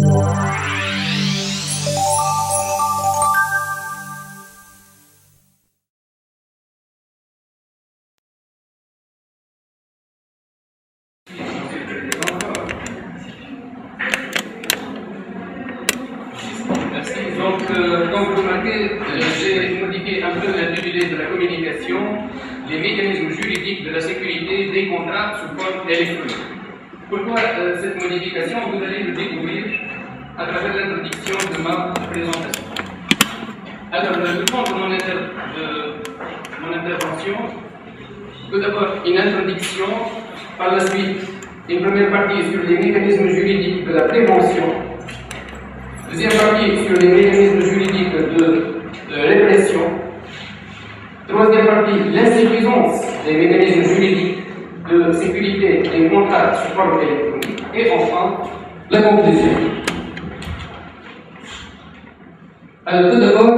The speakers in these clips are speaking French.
Merci. Donc, comme vous remarquez, j'ai modifié un peu l'intitulé de la communication, les mécanismes juridiques de la sécurité des contrats sous forme électronique. Pourquoi cette modification? Vous allez le découvrir à travers l'introduction de ma présentation. Alors, le fond de mon intervention, tout d'abord une introduction, par la suite une première partie sur les mécanismes juridiques de la prévention, deuxième partie sur les mécanismes juridiques de répression, troisième partie l'insuffisance des mécanismes juridiques de sécurité des contrats sous forme électronique, et enfin la conclusion. Alors tout d'abord,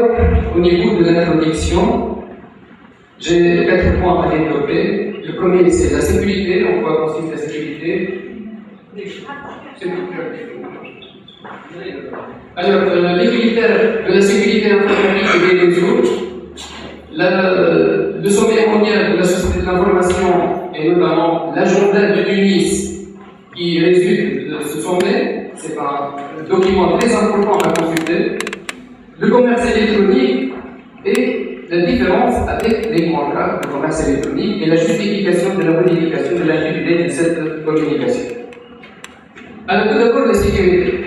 au niveau de l'introduction, j'ai 4 points à développer. Le premier, c'est la sécurité. En quoi consiste la sécurité? Alors, les critères de la sécurité informatique et des réseaux, le sommet mondial de la société de l'information et notamment l'agenda de Tunis qui résulte de ce sommet, c'est un document très important à consulter. Le commerce électronique et la différence avec les contrats de commerce électronique et la justification de la modification de l'intitulé de cette communication. Alors tout d'abord la sécurité.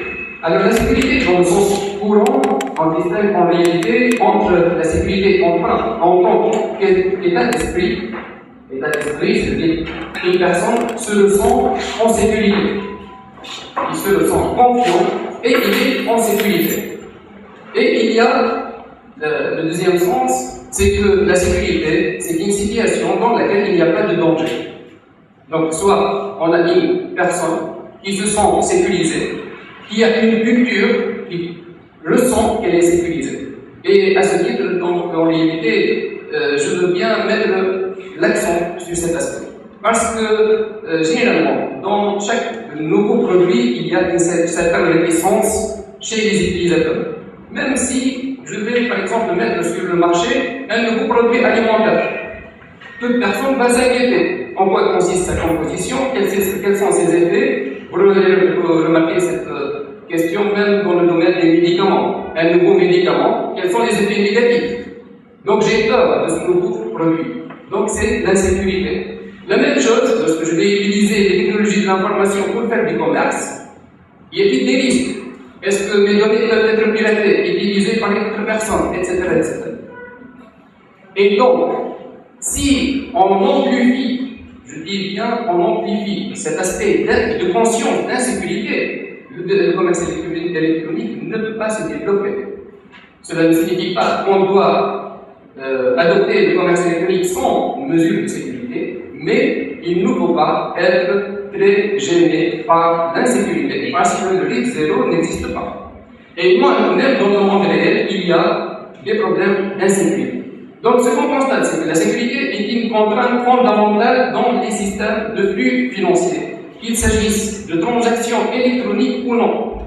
Alors la sécurité dans le sens courant, on distingue en réalité entre la sécurité en tant qu'état d'esprit. L'état d'esprit, c'est-à-dire qu'une personne se sent en sécurité. Il se sent confiant et il est en sécurité. Et il y a le deuxième sens, c'est que la sécurité, c'est une situation dans laquelle il n'y a pas de danger. Donc, soit on a une personne qui se sent sécurisée, qui a une culture qui ressent qu'elle est sécurisée. Et à ce titre, donc, en réalité, je veux bien mettre l'accent sur cet aspect. Parce que, généralement, dans chaque nouveau produit, il y a une certaine réticence chez les utilisateurs. Même si je vais, par exemple, mettre sur le marché un nouveau produit alimentaire, toute personne va s'inquiéter. En quoi consiste sa composition? Quels sont ses effets? Vous remarquez cette question même dans le domaine des médicaments. Un nouveau médicament, quels sont les effets négatifs? Donc j'ai peur de ce nouveau produit. Donc c'est l'insécurité. La même chose, lorsque je vais utiliser les technologies de l'information pour faire du commerce, y a-t-il des risques? Est-ce que mes données peuvent être piratées, utilisées par d'autres personnes, etc., etc. Et donc, si on amplifie, je dis bien on amplifie cet aspect de conscience d'insécurité, le commerce électronique ne peut pas se développer. Cela ne signifie pas qu'on doit adopter le commerce électronique sans mesure de sécurité, mais il ne faut pas être très gêné par l'insécurité, parce que le risque zéro n'existe pas. Et moi, même dans le monde réel, il y a des problèmes d'insécurité. Donc, ce qu'on constate, c'est que la sécurité est une contrainte fondamentale dans les systèmes de flux financiers, qu'il s'agisse de transactions électroniques ou non.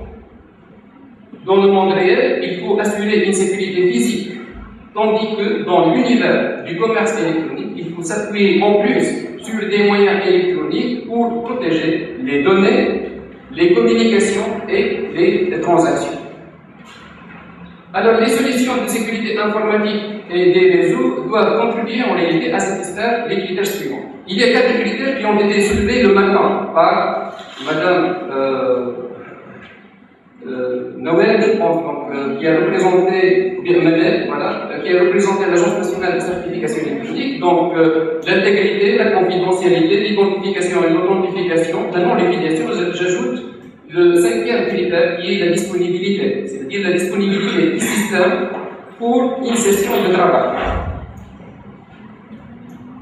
Dans le monde réel, il faut assurer une sécurité physique, tandis que dans l'univers du commerce électronique, il faut s'appuyer en plus sur des moyens électroniques pour protéger les données, les communications et les transactions. Alors, les solutions de sécurité informatique et des réseaux doivent contribuer en réalité à satisfaire les critères suivants. Il y a 4 critères qui ont été soulevés le matin par Madame Noël, je pense, donc, qui a représenté, ou bien Manel, voilà, qui a représenté l'Agence nationale de certification électronique, donc l'intégrité, la confidentialité, l'identification et l'authentification, la non-répudiation. J'ajoute le 5e critère qui est la disponibilité, c'est-à-dire la disponibilité du système pour une session de travail.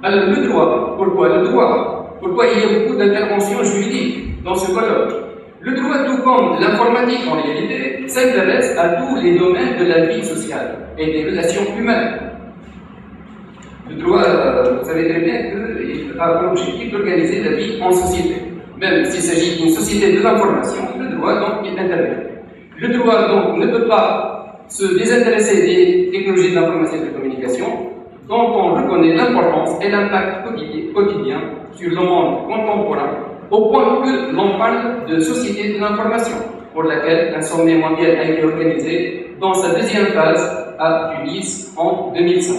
Alors le droit, pourquoi le droit? Pourquoi il y a beaucoup d'interventions juridiques dans ce colloque? Le droit, tout comme l'informatique en réalité, s'intéresse à tous les domaines de la vie sociale et des relations humaines. Le droit, vous savez très bien qu'il a pour objectif d'organiser la vie en société. Même s'il s'agit d'une société de l'information, le droit donc il intervient. Le droit donc ne peut pas se désintéresser des technologies de l'information et de la communication, dont on reconnaît l'importance et l'impact quotidien sur le monde contemporain, au point que l'on parle de société de l'information, pour laquelle un sommet mondial a été organisé dans sa deuxième phase à Tunis en 2005.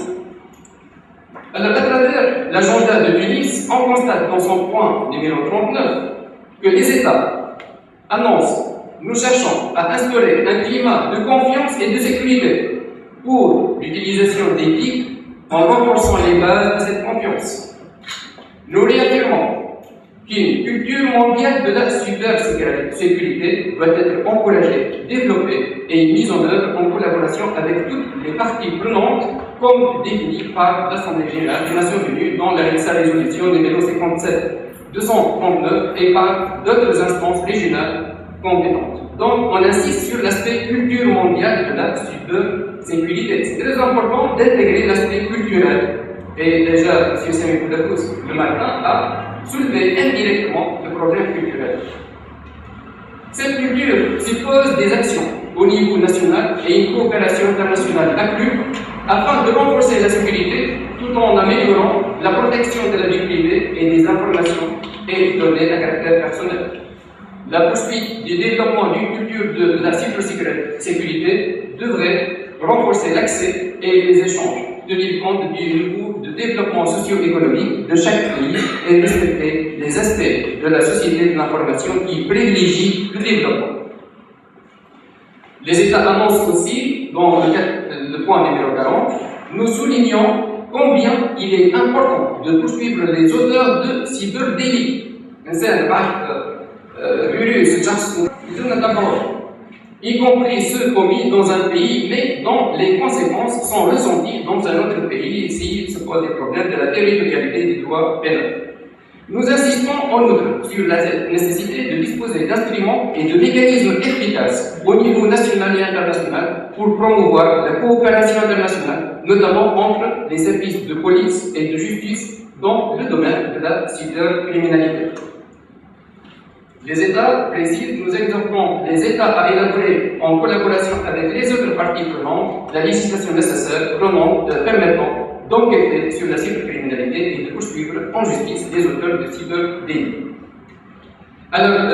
Alors, à travers l'agenda de Tunis, on constate dans son point numéro 39 que les États annoncent: nous cherchons à instaurer un climat de confiance et de sécurité pour l'utilisation des TIC en renforçant les bases de cette confiance. Nous réaffirmons qu'une culture mondiale de la cybersécurité doit être encouragée, développée et mise en œuvre en collaboration avec toutes les parties prenantes, comme défini par l'Assemblée générale des Nations unies dans sa résolution numéro 57-239 et par d'autres instances régionales compétentes. Donc, on insiste sur l'aspect culture mondiale de la cybersécurité. C'est très important d'intégrer l'aspect culturel. Et déjà, M. Sami Koudakous, le matin, a soulevé indirectement le problème culturel. Cette culture suppose des actions au niveau national et une coopération internationale accrue afin de renforcer la sécurité tout en améliorant la protection de la vie privée et des informations et données à caractère personnel. La poursuite du développement d'une culture de la cybersécurité devrait renforcer l'accès et les échanges, tenir compte du niveau de développement socio-économique de chaque pays et respecter les aspects de la société de l'information qui privilégient le développement. Les États annoncent aussi, dans le point numéro 40, nous soulignons combien il est important de poursuivre les auteurs de cyberdélits. Y compris ceux commis dans un pays, mais dont les conséquences sont ressenties dans un autre pays s'il se pose des problèmes de la territorialité du droit pénal. Nous insistons en outre sur la nécessité de disposer d'instruments et de mécanismes efficaces au niveau national et international pour promouvoir la coopération internationale, notamment entre les services de police et de justice dans le domaine de la cybercriminalité. Les États précisent, nous exhortons les États à élaborer, en collaboration avec les autres parties prenantes, la législation nécessaire permettant d'enquêter sur la cybercriminalité et de poursuivre en justice les auteurs de cyberdélits. Alors,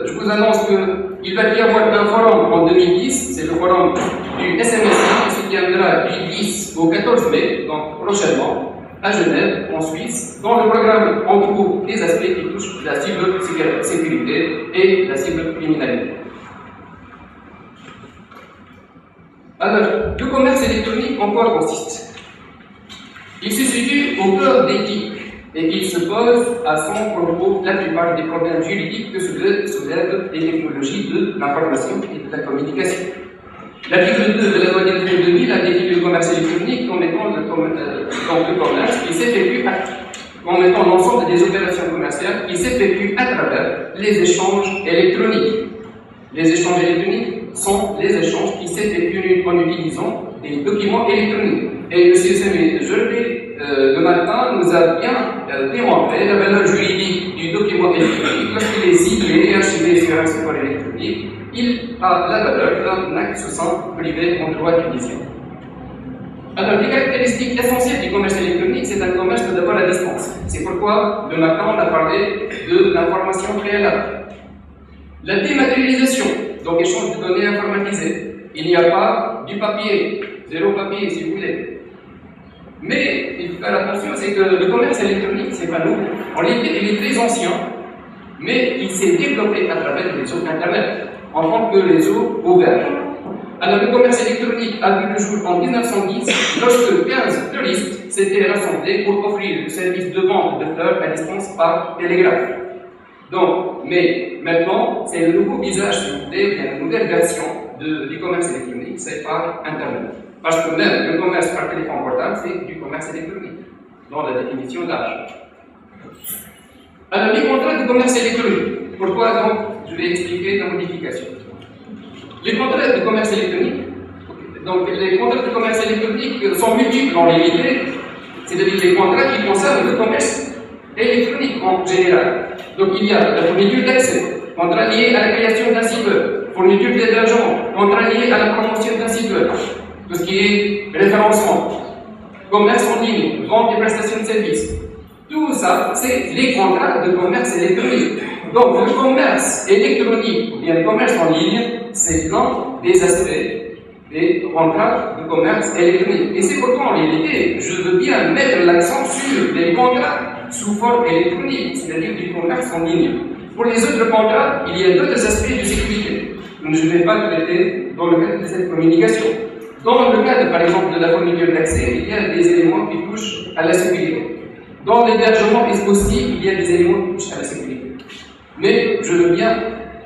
je vous annonce qu'il va y avoir un forum en 2010, c'est le forum du SMSI qui se tiendra du 10 au 14 mai, donc prochainement, à Genève, en Suisse. Dans le programme, on trouve des aspects qui touchent la cybersécurité et la cybercriminalité. Alors, le commerce électronique, en quoi consiste? Il se situe au cœur des TIC et il se pose à son propos la plupart des problèmes juridiques que soulèvent les technologies de l'information et de la communication. L'article 2 de la loi d'électricité 2000 a défini le commerce électronique comme étant le commerce qui s'effectue comme étant l'ensemble des opérations commerciales qui s'effectuent à travers les échanges électroniques. Les échanges électroniques sont les échanges qui s'effectuent en utilisant des documents électroniques. Et M. Sami Jordi, le matin, nous a bien démontré la valeur juridique du document électronique. Lorsqu'il est ciblé et archivé sur un support électronique, il a la valeur d'un acte sous sein privé en droit tunisien. Alors, les caractéristiques essentielles du commerce électronique, c'est un commerce tout d'abord à distance. C'est pourquoi, le matin, on a parlé de l'information préalable. La dématérialisation, donc échange de données informatisées. Il n'y a pas du papier, zéro papier si vous voulez. Mais il faut faire attention, c'est que le commerce électronique, c'est pas nouveau. En réalité, il est très ancien, mais il s'est développé à travers les réseaux Internet, en tant que réseau ouvert. Alors, le commerce électronique a vu le jour en 1910, lorsque 15 fleuristes s'étaient rassemblés pour offrir le service de vente de fleurs à distance par télégraphe. Donc, mais maintenant, c'est le nouveau visage, si vous voulez, la nouvelle version du commerce électronique, c'est par Internet. Parce que même le commerce par téléphone portable, c'est du commerce électronique, dans la définition large. Alors, les contrats de commerce électronique. Pourquoi donc? Je vais expliquer la modification. Les contrats de commerce électronique, donc les contrats de commerce électronique sont multiples en réalité, c'est-à-dire les contrats qui concernent le commerce électronique en général. Donc il y a la fourniture d'accès, contrat lié à la création d'un site web, fourniture d'hébergement, contrat lié à la promotion d'un site web, tout ce qui est référencement, commerce en ligne, vente et prestation de services. Tout ça, c'est les contrats de commerce électronique. Donc, le commerce électronique ou bien le commerce en ligne, c'est l'un des aspects des contrats de commerce électronique. Et c'est pourquoi, en réalité, je veux bien mettre l'accent sur les contrats sous forme électronique, c'est-à-dire du commerce en ligne. Pour les autres contrats, il y a d'autres aspects de sécurité que je ne vais pas traiter dans le cadre de cette communication. Dans le cadre, par exemple, de la fourniture d'accès, il y a des éléments qui touchent à la sécurité. Dans l'hébergement aussi, il y a des éléments qui touchent à la sécurité. Mais je veux bien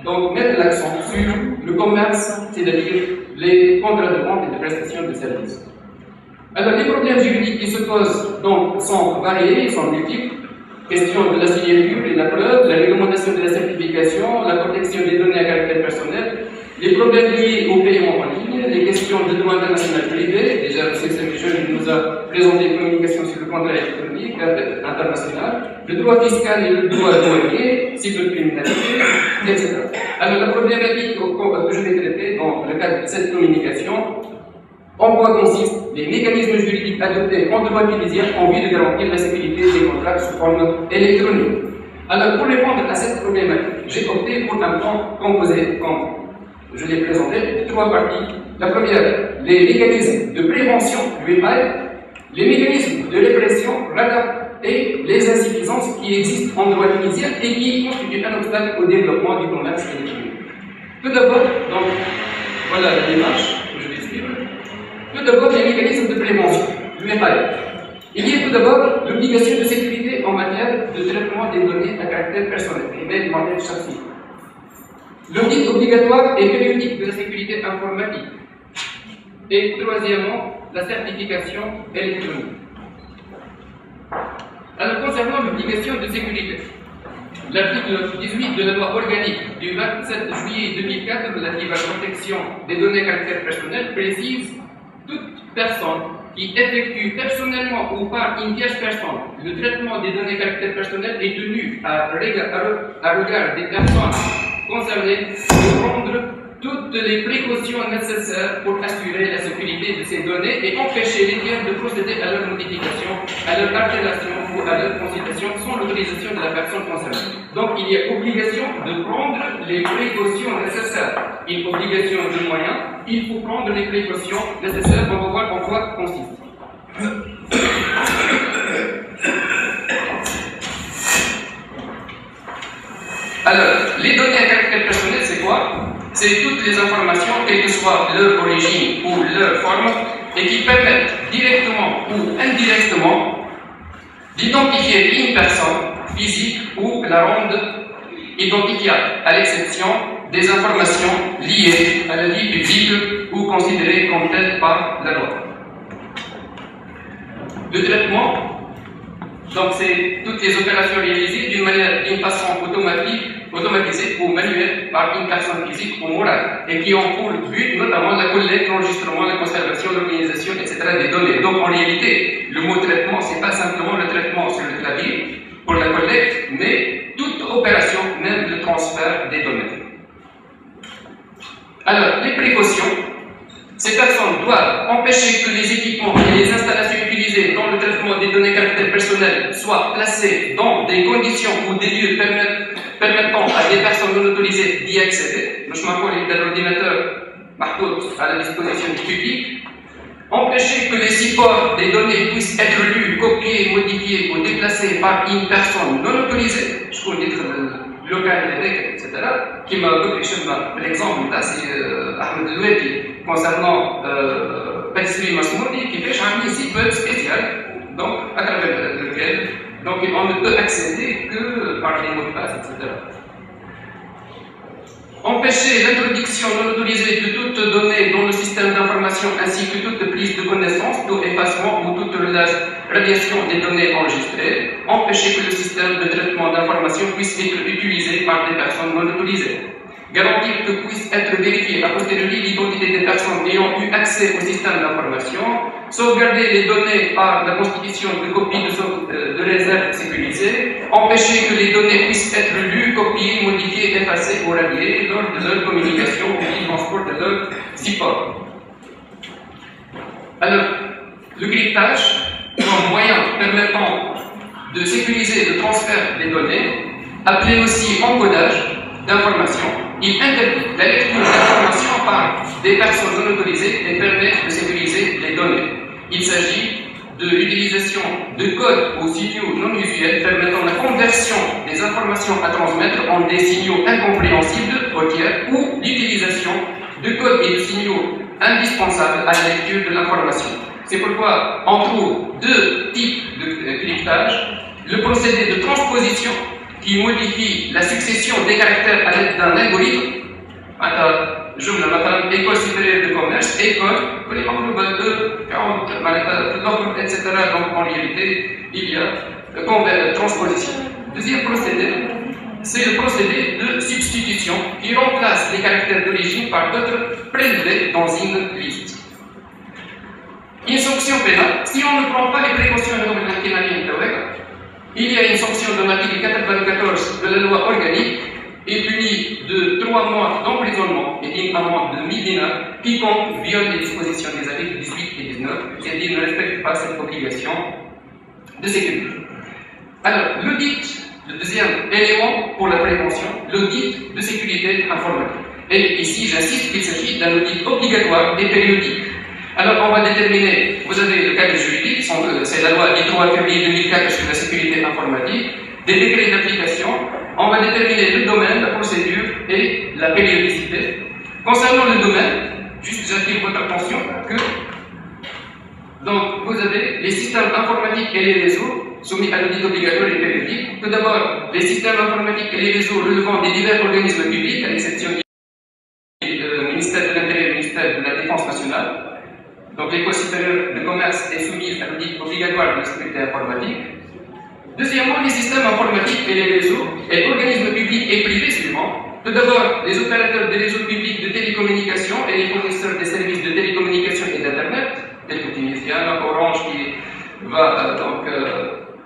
donc mettre l'accent sur le commerce, c'est-à-dire les contrats de vente et de prestation de services. Alors, les problèmes juridiques qui se posent donc sont variés, ils sont multiples. Question de la signature et la preuve, la réglementation de la certification, la protection des données à caractère personnel, les problèmes liés au paiement en ligne, les questions de droit international privé. Déjà, le CXM nous a présenté une communication sur le contrat électronique international, le droit fiscal et le droit douanier, cybercriminalité, etc. Alors, la problématique que je vais traiter dans le cadre de cette communication, en quoi consistent les mécanismes juridiques adoptés en droit tunisien en vue de garantir la sécurité des contrats sous forme électronique. Alors, pour répondre à cette problématique, j'ai opté pour un plan composé, comme je l'ai présenté, de 3 parties. La première, les mécanismes de prévention, REPAI, les mécanismes de répression, RADA, et les insuffisances qui existent en droit tunisien et qui constituent un obstacle au développement du commerce électronique. Tout d'abord, donc, voilà la démarche que je vais suivre. Tout d'abord, les mécanismes de prévention, REPAI. Il y a tout d'abord l'obligation de sécurité en matière de traitement des données à caractère personnel, et même en chaque site. L'audit obligatoire et périodique de la sécurité informatique. Et troisièmement, la certification électronique. Alors, concernant l'obligation de sécurité, l'article 18 de la loi organique du 27 juillet 2004 relative à la protection des données à caractère personnel précise toute personne qui effectue personnellement ou par une tierce personne le traitement des données à caractère personnel est tenue à regard des personnes concernées de prendre toutes les précautions nécessaires pour assurer la sécurité de ces données et empêcher les tiers de procéder à leur modification, à leur altération ou à leur consultation sans l'autorisation de la personne concernée. Donc il y a obligation de prendre les précautions nécessaires. Une obligation de moyens, il faut prendre les précautions nécessaires. On va voir en quoi consiste. Alors, les données à caractère personnel, c'est quoi? C'est toutes les informations, quelle que soit leur origine ou leur forme, et qui permettent directement ou indirectement d'identifier une personne physique ou la rendre identifiable, à l'exception des informations liées à la vie publique ou considérées comme telles par la loi. Le traitement, donc c'est toutes les opérations réalisées d'une façon automatisée ou manuelle par une personne physique ou morale et qui ont pour but notamment la collecte, l'enregistrement, la conservation, l'organisation, etc. des données. Donc en réalité, le mot traitement, c'est pas simplement le traitement sur le clavier pour la collecte, mais toute opération, même le transfert des données. Alors, les précautions. Ces personnes doivent empêcher que les équipements et les installations utilisées dans le traitement des données caractère personnel soient placés dans des conditions ou des lieux permettant à des personnes non autorisées d'y accéder. Je m'appelle l'ordinateur à la disposition du public. Empêcher que les supports des données puissent être lus, copiés, modifiés ou déplacés par une personne non autorisée. Je connais local, etc. Qui m'a donné l'exemple là, c'est Ahmed Loueti concernant Pâtisserie Masmoudi qui fait un site web spécial, donc à travers lequel donc, on ne peut accéder que par les mots de passe, etc. Empêcher l'introduction non autorisée de toute donnée dans le système d'information ainsi que toute prise de connaissance, tout effacement ou toute radiation des données enregistrées. Empêcher que le système de traitement d'information puisse être utilisé par des personnes non autorisées. garantir que puisse être vérifiée a posteriori l'identité des personnes ayant eu accès au système d'information, sauvegarder les données par la constitution de copies de réserve sécurisées, empêcher que les données puissent être lues, copiées, modifiées, effacées ou ralliées lors de leur communication ou du transport de leur support. Alors, le cryptage, comme moyen permettant de sécuriser le transfert des données, appelé aussi encodage d'informations, il interdit la lecture d'informations par des personnes non autorisées et permet de sécuriser les données. Il s'agit de l'utilisation de codes ou signaux non usuels permettant la conversion des informations à transmettre en des signaux incompréhensibles au tiers ou l'utilisation de codes et de signaux indispensables à la lecture de l'information. C'est pourquoi on trouve deux types de cryptage. Le procédé de transposition qui modifie la succession des caractères à l'aide d'un algorithme. جملة مثلا école supérieure de commerce, école, etc. Donc en réalité, il y a transposition. Deuxième procédé, c'est le procédé de substitution qui remplace les caractères d'origine par d'autres prélevés dans une liste. Une sanction pénale, si on ne prend pas les précautions il y a une sanction de l'article 94 de la loi organique et punie de 3 mois d'emprisonnement et d'une amende de 1000 dinars quiconque viole les dispositions des articles 18 et 19, c'est-à-dire ne respecte pas cette obligation de sécurité. Alors, l'audit, le deuxième élément pour la prévention, l'audit de sécurité informatique. Et ici, j'insiste qu'il s'agit d'un audit obligatoire et périodique. Alors, on va déterminer, vous avez le cadre juridique, c'est la loi du 3 février 2004 sur la sécurité informatique, des décrets d'application, on va déterminer le domaine, la procédure et la périodicité. Concernant le domaine, juste j'attire votre attention que donc, vous avez les systèmes informatiques et les réseaux soumis à l'audit obligatoire et périodique. Tout d'abord, les systèmes informatiques et les réseaux relevant des divers organismes publics, à l'exception du ministère de l'Intérieur et du ministère de la Défense nationale. Donc l'école supérieure de commerce est soumise à l'audit obligatoire de la sécurité informatique. Deuxièmement, les systèmes informatiques et les réseaux et organismes publics et privés suivants. Tout d'abord, les opérateurs des réseaux publics de télécommunications et les fournisseurs des services de télécommunications et d'Internet, tels que Tunisian, Orange qui va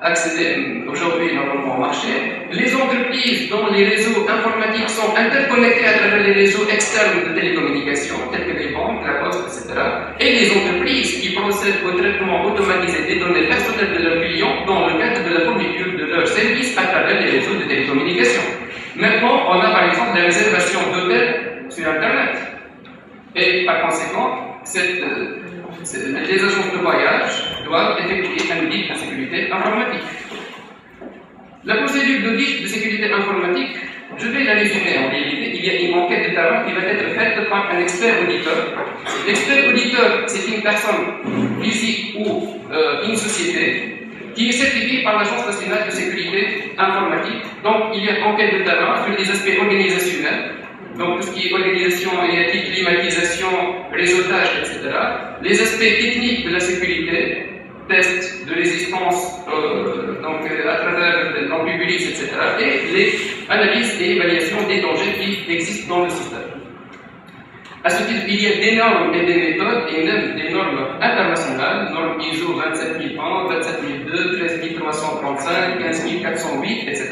accéder aujourd'hui normalement au marché. Les entreprises dont les réseaux informatiques sont interconnectés à travers les réseaux externes de télécommunications, tels que les banques, la poste, etc. Et les entreprises qui procèdent au traitement automatisé des données personnelles de leurs clients dans le cadre de la fourniture de leurs services à travers les réseaux de télécommunications. Maintenant, on a par exemple la réservation d'hôtels sur Internet. Et par conséquent, les agences de voyage doivent effectuer un audit de sécurité informatique. La procédure d'audit de sécurité informatique, je vais la résumer en réalité. Il y a une enquête de terrain qui va être faite par un expert auditeur. L'expert auditeur, c'est une personne physique ou une société qui est certifiée par l'Agence nationale de sécurité informatique. Donc, il y a une enquête de terrain sur les aspects organisationnels. Donc tout ce qui est organisation, énergie, climatisation, réseautage, etc. Les aspects techniques de la sécurité, tests de résistance à travers l'antivirus, etc. Et les analyses et évaluations des dangers qui existent dans le système. À ce titre, il y a des normes et des méthodes et même des normes internationales, normes ISO 27001, 27002, 13335, 15408, etc.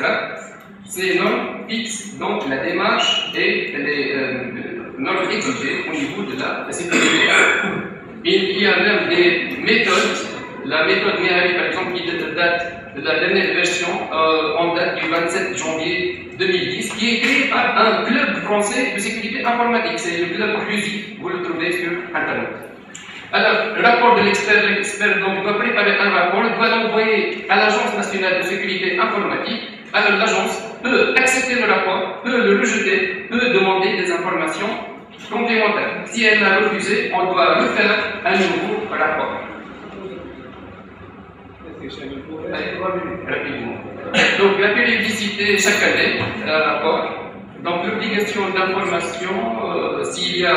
Ces normes fixent donc la démarche et les normes exigées au niveau de la sécurité. Il y a même des méthodes, la méthode Mehari par exemple qui date de la dernière version en date du 27 janvier 2010, qui est créée par un club français de sécurité informatique, c'est le club CLUSI, vous le trouvez sur Internet. Alors, le rapport de l'expert donc doit préparer un rapport, doit l'envoyer à l'Agence nationale de sécurité informatique. Alors l'agence peut accepter le rapport, peut le rejeter, peut demander des informations complémentaires. Si elle l'a refusé, on doit refaire un nouveau rapport. Rapidement. Donc la périodicité chaque année, rapport. Donc l'obligation d'information, s'il y a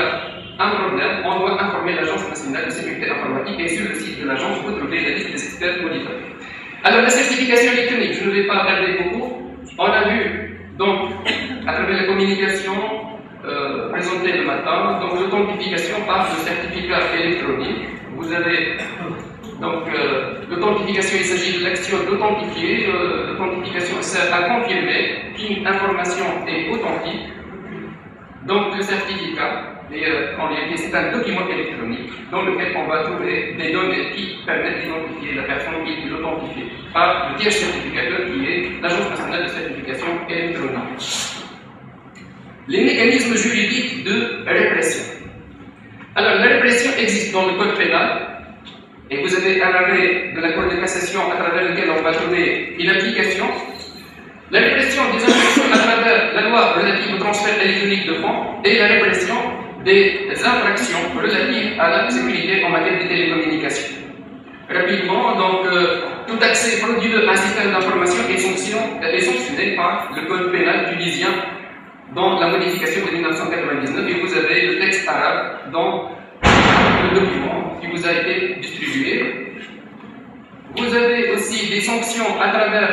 un problème, on doit informer l'Agence nationale de sécurité informatique et sur le site de l'agence, vous trouvez la liste des experts auditeurs. Alors la certification électronique, je ne vais pas regarder beaucoup. On a vu donc à travers la communication présenté le matin, donc l'authentification par le certificat électronique. Vous avez donc l'authentification, il s'agit de l'action d'authentifier. L'authentification sert à confirmer qu'une information est authentique. Donc le certificat, en réalité, c'est un document électronique dans lequel on va trouver des données qui permettent d'identifier la personne qui est authentifiée par le tiers certificateur qui est l'Agence nationale de certification électronique. Les mécanismes juridiques de répression. Alors, la répression existe dans le code pénal, et vous avez un arrêt de la Cour de cassation à travers lequel on va trouver une application. La répression des infractions à travers la loi relative au transfert électronique de fonds et la répression des infractions relatives à la sécurité en matière de télécommunications. Rapidement, donc, tout accès frauduleux à un système d'information est sanctionné par le code pénal tunisien dans la modification de 1999, et vous avez le texte arabe dans le document qui vous a été distribué. Vous avez aussi des sanctions à travers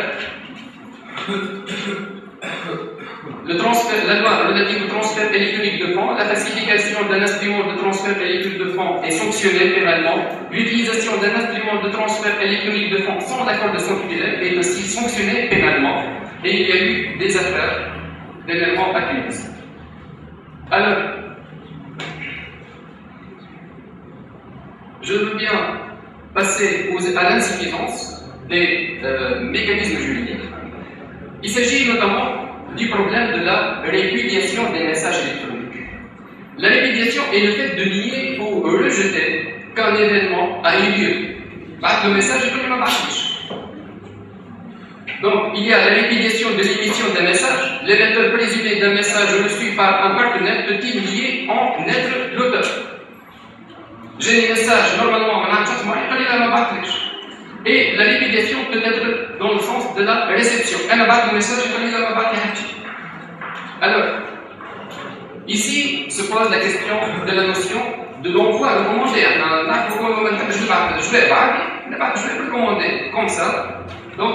la loi relative au transfert électronique de fonds. La falsification d'un instrument de transfert électronique de fonds est sanctionnée pénalement. L'utilisation d'un instrument de transfert électronique de fonds sans l'accord de son titulaire est aussi sanctionnée pénalement. Et il y a eu des affaires d'événements à Tunis. Alors, je veux bien passer à l'insuffisance des mécanismes juridiques. Il s'agit notamment du problème de la répudiation des messages électroniques. La répudiation est le fait de nier ou rejeter qu'un événement a eu lieu. Le message est comme un marquage. Donc, il y a la répudiation de l'émission d'un message. L'émetteur présumé d'un message reçu par un partenaire peut-il nier en être l'auteur. J'ai un message, normalement, et la répudiation peut être dans le sens de la réception. Alors, ici se pose la question de la notion de l'envoi recommandé. Je vais recommander comme ça. Donc,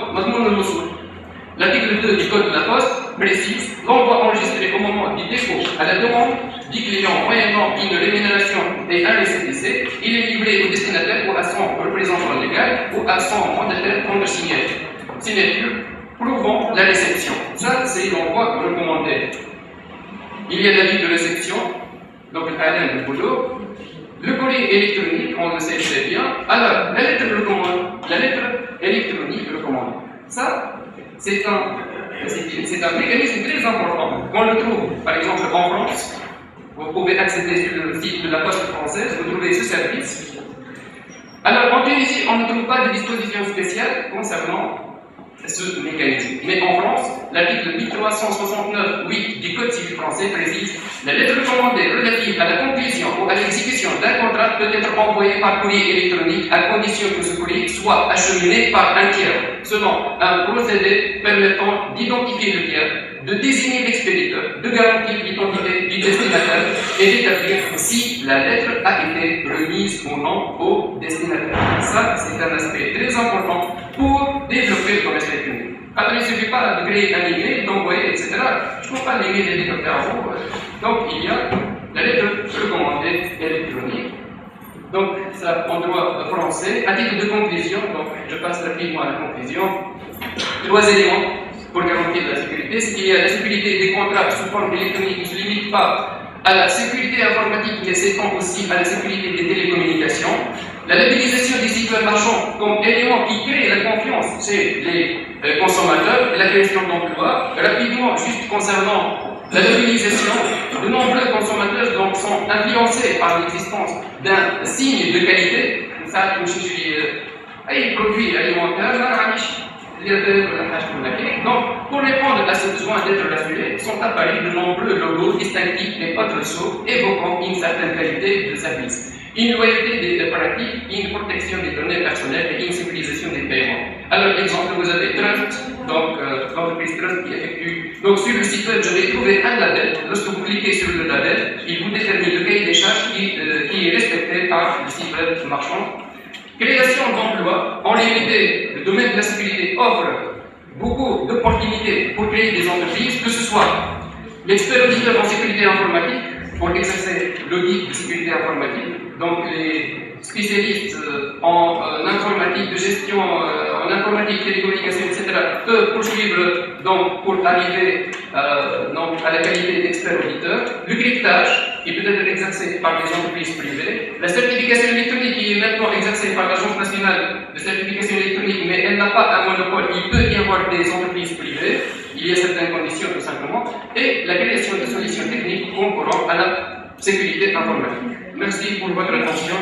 l'article 2 du Code de la Poste précise l'envoi enregistré au moment du dépôt à la demande du client moyennant une rémunération et un récépissé, il est livré au destinataire ou à son représentant légal ou à son mandataire contre signature prouvant la réception. Ça, c'est l'envoi recommandé. Il y a l'avis de réception, donc Alain de boulot. Le courrier électronique, on le sait très bien. Alors, la lettre électronique recommandée. Ça, c'est un mécanisme très important. On le trouve, par exemple, en France. Vous pouvez accéder sur le site de la Poste française, vous trouvez ce service. Alors, en Tunisie, on ne trouve pas de disposition spéciale concernant ce mécanisme. Mais en France, l'article 1369.8 du Code civil français précise la lettre recommandée relative à la conclusion ou à l'exécution d'un contrat peut être envoyée par courrier électronique à condition que ce courrier soit acheminé par un tiers, selon un procédé permettant d'identifier le tiers, de désigner l'expéditeur, de garantir l'identité du destinataire et d'établir si la lettre a été remise ou non au destinataire. Ça, c'est un aspect très important pour développer le commerce électronique. Alors, il ne suffit pas de créer un email, d'envoyer, etc. Je ne peux pas l'email des développeurs à vous. Donc, il y a la lettre recommandée électronique. Donc, ça, en droit français, à titre de conclusion, donc je passe rapidement à la conclusion. 3 éléments pour garantir la sécurité, c'est qu'il y a la sécurité des contrats sous forme électronique qui ne se limite pas à la sécurité informatique, mais s'étend aussi à la sécurité des télécommunications. La labellisation des sites web marchands comme élément qui crée la confiance chez les consommateurs et la création d'emplois. Rapidement, juste concernant la labellisation, de nombreux consommateurs donc, sont influencés par l'existence d'un signe de qualité. Ça, un produit alimentaire, donc, pour répondre à ce besoin d'être rassuré, sont apparus de nombreux logos distinctifs et autres choses évoquant une certaine qualité de service, une loyauté des pratiques, une protection des données personnelles et une sécurisation des paiements. Alors, exemple, vous avez Trust, donc l'entreprise Trust qui effectue. Donc, sur le site web, je vais trouver un label. Lorsque vous cliquez sur le label, il vous détermine le cahier des charges qui est respecté par le site web marchand. Création d'emplois. En réalité, le domaine de la sécurité offre beaucoup d'opportunités pour créer des entreprises, que ce soit l'expert auditeur en sécurité informatique, pour exercer l'audit de sécurité informatique. Donc les spécialistes en informatique de gestion, en informatique, télécommunications, etc. peuvent poursuivre donc, pour arriver donc, à la qualité d'expert auditeur. Le cryptage, qui peut être exercé par des entreprises privées. La certification électronique, qui est maintenant exercée par l'Agence nationale de certification électronique, mais elle n'a pas un monopole. Il peut y avoir des entreprises privées. Il y a certaines conditions, tout simplement. Et la création de solutions techniques concourant à la sécurité informatique. Merci pour votre attention.